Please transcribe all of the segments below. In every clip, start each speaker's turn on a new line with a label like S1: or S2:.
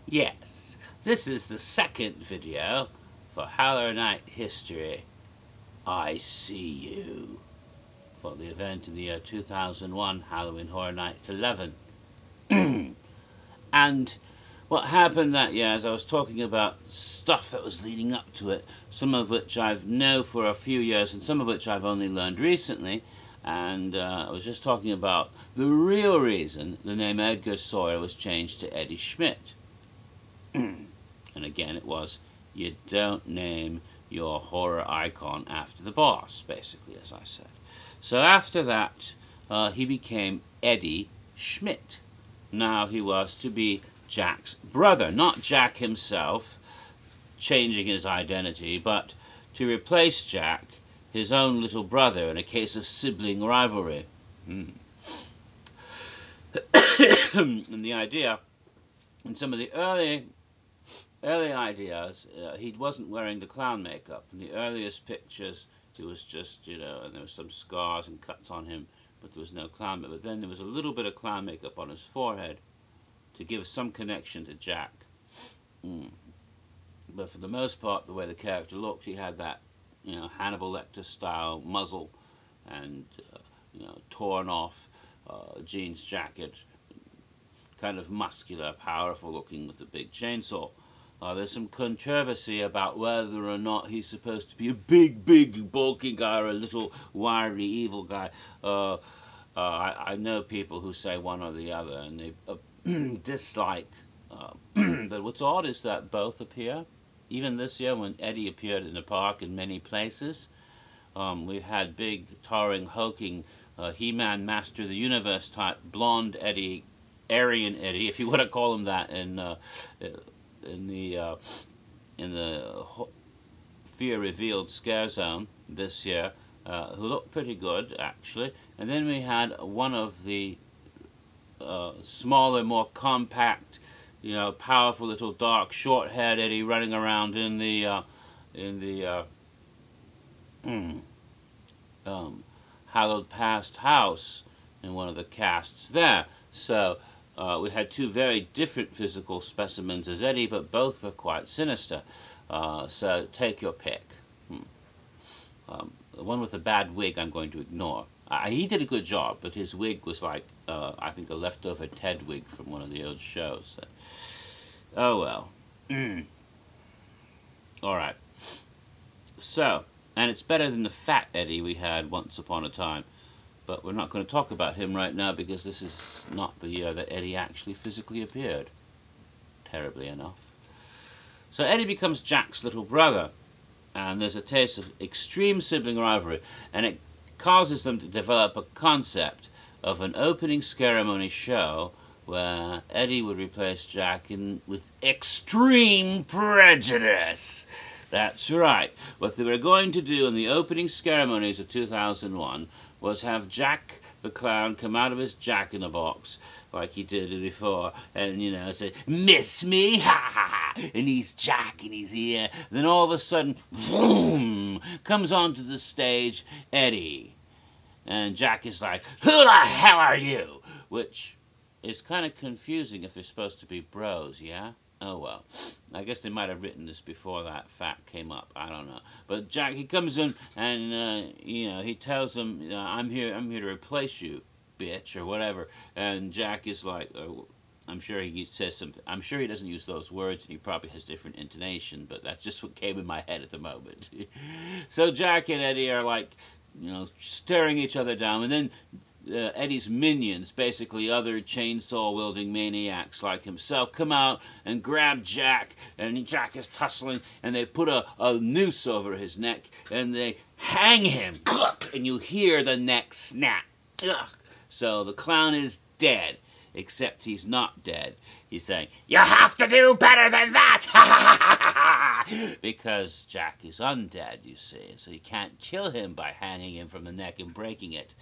S1: Yes, this is the second video for Halloween Night History I.C.U. for the event in the year 2001, Halloween Horror Nights 11. And what happened that year, as I was talking about stuff that was leading up to it, some of which I've known for a few years and some of which I've only learned recently, and I was just talking about the real reason the name Edgar Sawyer was changed to Eddie Schmidt. And again, it was, you don't name your horror icon after the boss, basically, as I said. So after that, he became Eddie Schmidt. Now he was to be Jack's brother, not Jack himself, changing his identity, but to replace Jack, his own little brother, in a case of sibling rivalry. And the idea, in some of the early ideas, he wasn't wearing the clown makeup. In the earliest pictures, it was just, and there were some scars and cuts on him, but there was no clown makeup. But then there was a little bit of clown makeup on his forehead to give some connection to Jack. But for the most part, the way the character looked, he had that, Hannibal Lecter-style muzzle and, torn off jeans jacket, kind of muscular, powerful looking with a big chainsaw. There's some controversy about whether or not he's supposed to be a big, bulky guy or a little wiry, evil guy. I know people who say one or the other, and they dislike. But what's odd is that both appear. Even this year, when Eddie appeared in the park in many places, we had big, towering, hulking, He-Man, Master of the Universe type, blonde Eddie, Aryan Eddie, if you want to call him that, in the Fear Revealed Scare Zone this year, who looked pretty good, actually. And then we had one of the smaller, more compact, powerful little dark, short-haired Eddie running around in the hallowed past house in one of the casts there. So we had two very different physical specimens as Eddie, but both were quite sinister. So take your pick. The one with the bad wig I'm going to ignore. He did a good job, but his wig was like, I think, a leftover Ted wig from one of the old shows. So, oh well. Alright. So, and it's better than the fat Eddie we had once upon a time. But we're not going to talk about him right now because this is not the year that Eddie actually physically appeared. Terribly enough. So Eddie becomes Jack's little brother. And there's a taste of extreme sibling rivalry. And it causes them to develop a concept of an opening scareamony show where Eddie would replace Jack with extreme prejudice. That's right. What they were going to do in the opening scareamonies of 2001 was have Jack the Clown come out of his jack-in-a-box like he did before and, say, "Miss me? Ha ha ha!" And he's Jack and he's here. Then all of a sudden, boom, comes onto the stage Eddie. And Jack is like, "Who the hell are you?" Which is kind of confusing if they're supposed to be bros, yeah? Oh well, I guess they might have written this before that fact came up. I don't know. But Jack, he comes in and he tells him, "I'm here to replace you, bitch," or whatever. And Jack is like, I'm sure he says something. I'm sure he doesn't use those words, and he probably has different intonation. But that's just what came in my head at the moment. So Jack and Eddie are like, staring each other down, and then Eddie's minions, basically other chainsaw-wielding maniacs like himself, come out and grab Jack, and Jack is tussling, and they put a noose over his neck, and they hang him, and you hear the neck snap. So the clown is dead, except he's not dead. He's saying, "You have to do better than that!" Because Jack is undead, you see, so you can't kill him by hanging him from the neck and breaking it.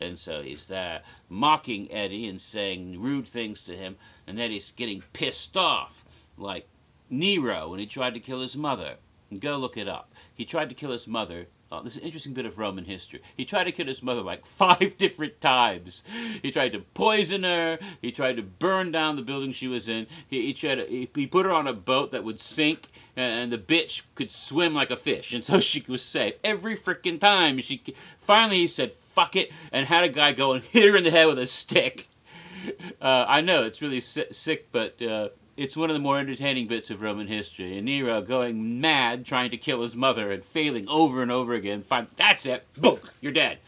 S1: And so he's there mocking Eddie and saying rude things to him, and Eddie's getting pissed off, like Nero when he tried to kill his mother. And go look it up. He tried to kill his mother this is an interesting bit of Roman history. He tried to kill his mother like 5 different times. He tried to poison her. He tried to burn down the building she was in. He put her on a boat that would sink, and the bitch could swim like a fish, and so she was safe. Every freaking time. Finally, he said, fuck it, and had a guy go and hit her in the head with a stick. I know, it's really sick, but it's one of the more entertaining bits of Roman history. And Nero going mad trying to kill his mother and failing over and over again. That's it. Boom, you're dead.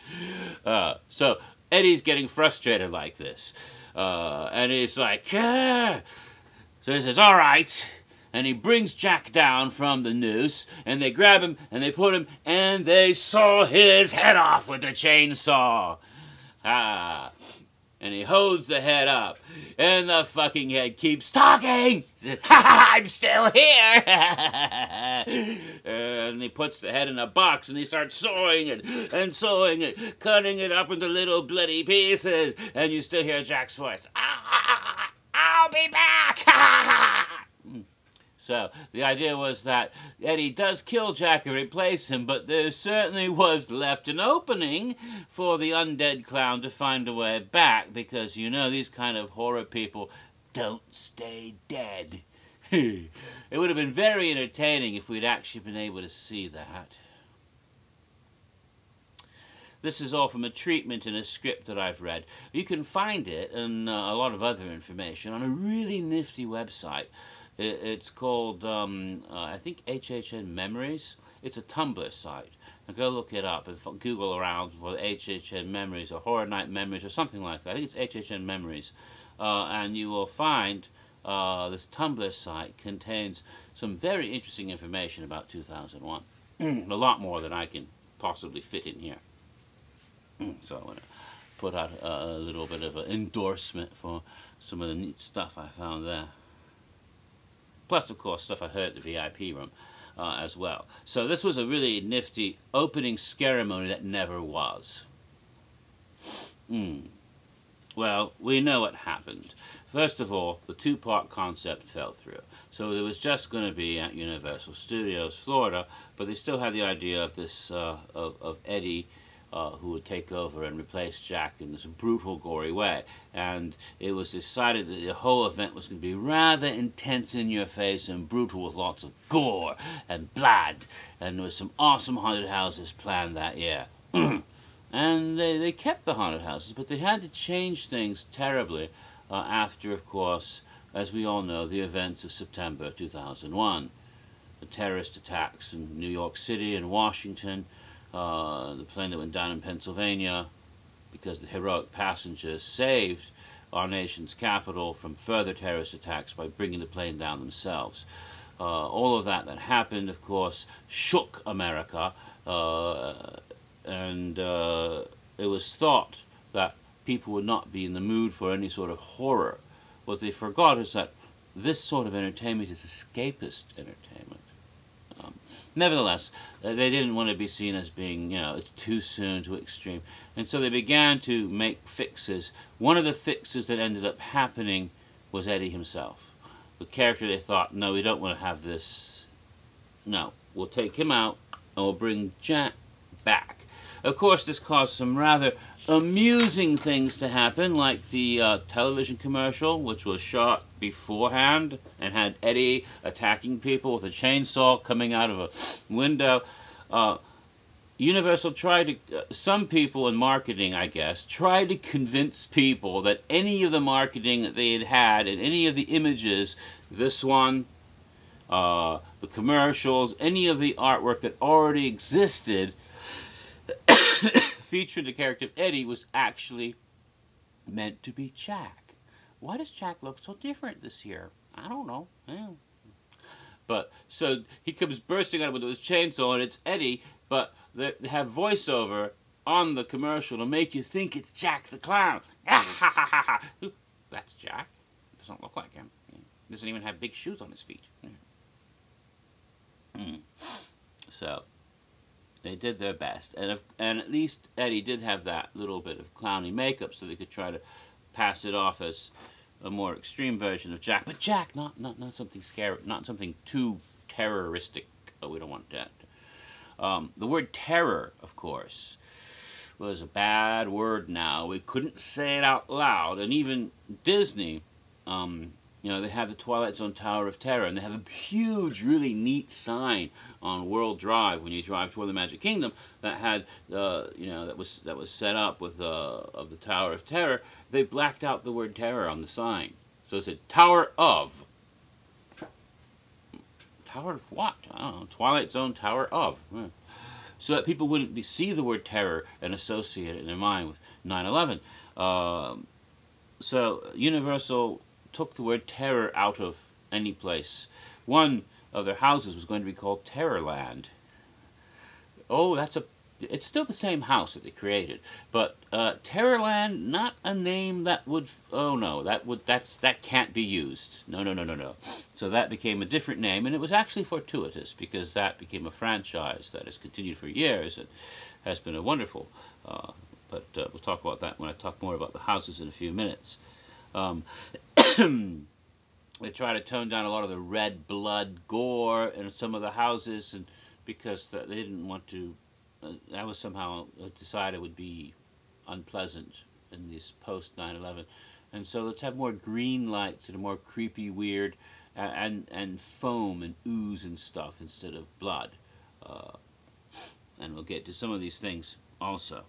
S1: So Eddie's getting frustrated like this. And he's like, ah. So he says, all right. And he brings Jack down from the noose, and they grab him, and they put him, and they saw his head off with a chainsaw. And he holds the head up, and the fucking head keeps talking. He says, ha ha, I'm still here. And he puts the head in a box, and he starts sawing it, and sawing it, cutting it up into little bloody pieces. And you still hear Jack's voice. I'll be back. So, the idea was that Eddie does kill Jack and replace him, but there certainly was left an opening for the undead clown to find a way back, because, you know, these kind of horror people don't stay dead. It would have been very entertaining if we'd actually been able to see that. This is all from a treatment in a script that I've read. You can find it and a lot of other information on a really nifty website. It's called, I think, HHN Memories. It's a Tumblr site. Now go look it up and Google around for HHN Memories or Horror Night Memories or something like that. I think it's HHN Memories. And you will find this Tumblr site contains some very interesting information about 2001. A lot more than I can possibly fit in here. So I want to put out a little bit of an endorsement for some of the neat stuff I found there. Plus, of course, stuff I heard at the VIP room as well. So this was a really nifty opening ceremony that never was. Well, we know what happened. First of all, the 2-part concept fell through. So it was just going to be at Universal Studios, Florida, but they still had the idea of this, of Eddie, who would take over and replace Jack in this brutal, gory way. And it was decided that the whole event was going to be rather intense, in your face, and brutal, with lots of gore and blood. And there was some awesome haunted houses planned that year. And they kept the haunted houses, but they had to change things terribly after, of course, as we all know, the events of September 2001. The terrorist attacks in New York City and Washington, the plane that went down in Pennsylvania, because the heroic passengers saved our nation's capital from further terrorist attacks by bringing the plane down themselves. All of that happened, of course, shook America, and it was thought that people would not be in the mood for any sort of horror. What they forgot is that this sort of entertainment is escapist entertainment. Nevertheless, they didn't want to be seen as being, you know, it's too soon, too extreme. And so they began to make fixes. One of the fixes that ended up happening was Eddie himself. The character they thought, no, we don't want to have this. No, we'll take him out and we'll bring Jack back. Of course, this caused some rather amusing things to happen, like the television commercial, which was shot beforehand and had Eddie attacking people with a chainsaw coming out of a window. Universal tried to, some people in marketing, I guess, tried to convince people that any of the marketing that they had and any of the images, this one, the commercials, any of the artwork that already existed featuring the character of Eddie was actually meant to be Jack. Why does Jack look so different this year? I don't know. Yeah. But, so he comes bursting out with his chainsaw and it's Eddie, but they have voiceover on the commercial to make you think it's Jack the Clown. That's Jack. Doesn't look like him. Doesn't even have big shoes on his feet. So they did their best, and at least Eddie did have that little bit of clowny makeup, so they could try to pass it off as a more extreme version of Jack. But Jack, not something scary, not something too terroristic. We don't want that. The word terror, of course, was a bad word now. We couldn't say it out loud. And even Disney, you know, they have the Twilight Zone Tower of Terror, and they have a huge, really neat sign on World Drive when you drive toward the Magic Kingdom that had, you know, that was set up with of the Tower of Terror. They blacked out the word terror on the sign, so it said Tower of. Tower of what? I don't know. Twilight Zone Tower of. Yeah. So that people wouldn't see the word terror and associate it in their mind with 9/11. So Universal took the word terror out of any place. One of their houses was going to be called Terrorland. Oh, it's still the same house that they created, but Terrorland, not a name that would, oh no, that can't be used. No. So that became a different name, and it was actually fortuitous, because that became a franchise that has continued for years and has been a wonderful, but we'll talk about that when I talk more about the houses in a few minutes. They try to tone down a lot of the red blood gore in some of the houses, and because they didn't want to, that was somehow decided would be unpleasant in this post 9/11, and so let's have more green lights and a more creepy, weird, and foam and ooze and stuff instead of blood, and we'll get to some of these things also.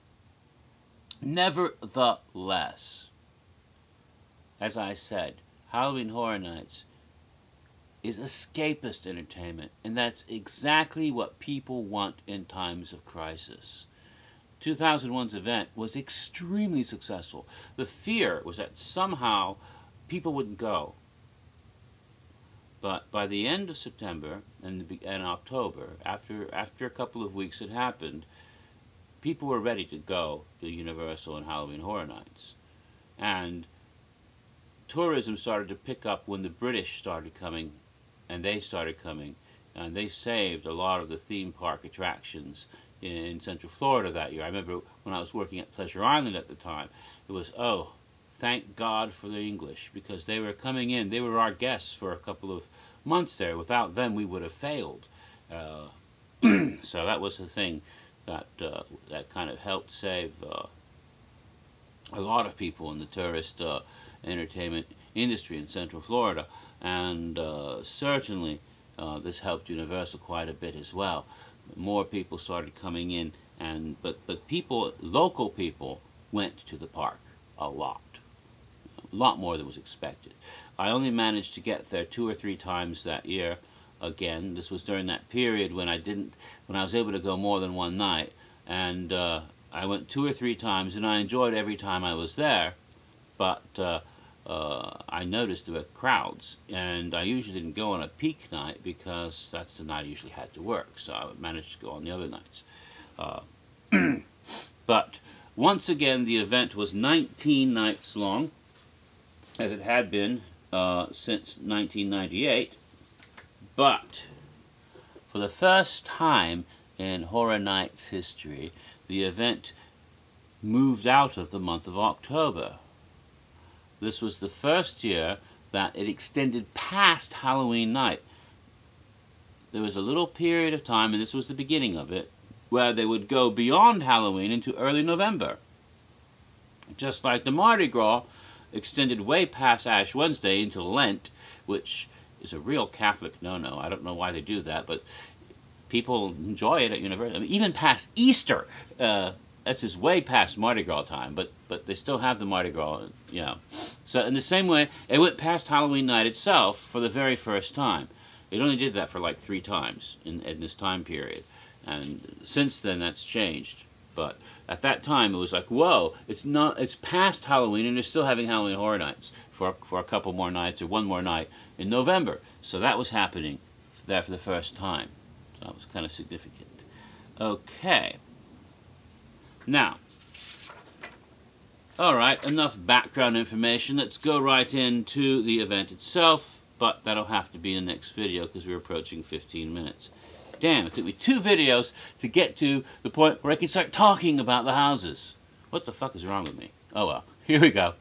S1: Nevertheless, as I said, Halloween Horror Nights is escapist entertainment, and that's exactly what people want in times of crisis. 2001's event was extremely successful. The fear was that somehow people wouldn't go. But by the end of September and October, after a couple of weeks had happened, people were ready to go to Universal and Halloween Horror Nights. And tourism started to pick up when the British started coming, and they started coming, and they saved a lot of the theme park attractions in Central Florida that year. I remember when I was working at Pleasure Island at the time, it was, oh, thank God for the English, because they were coming in. They were our guests for a couple of months there. Without them, we would have failed. So that was the thing that that kind of helped save a lot of people in the tourist entertainment industry in Central Florida, and certainly this helped Universal quite a bit as well. More people started coming in, but people, local people, went to the park a lot more than was expected. I only managed to get there 2 or 3 times that year. Again, this was during that period when I was able to go more than one night, and I went 2 or 3 times, and I enjoyed every time I was there. But I noticed there were crowds, and I usually didn't go on a peak night because that's the night I usually had to work, so I managed to go on the other nights. But once again, the event was 19 nights long, as it had been since 1998, but for the first time in Horror Nights history, the event moved out of the month of October. This was the first year that it extended past Halloween night. There was a little period of time, and this was the beginning of it, where they would go beyond Halloween into early November. Just like the Mardi Gras extended way past Ash Wednesday into Lent, which is a real Catholic no-no. I don't know why they do that, but people enjoy it at Universal. I mean, even past Easter. That's just way past Mardi Gras time, but they still have the Mardi Gras, you know. So in the same way, it went past Halloween night itself for the very first time. It only did that for like 3 times in this time period, and since then that's changed. But at that time, it was like, whoa, it's past Halloween, and they're still having Halloween Horror Nights for a couple more nights or one more night in November. So that was happening there for the first time. So that was kind of significant. Okay. Now, alright, enough background information. Let's go right into the event itself, but that'll have to be in the next video because we're approaching 15 minutes. Damn, it took me 2 videos to get to the point where I can start talking about the houses. What the fuck is wrong with me? Oh well, here we go.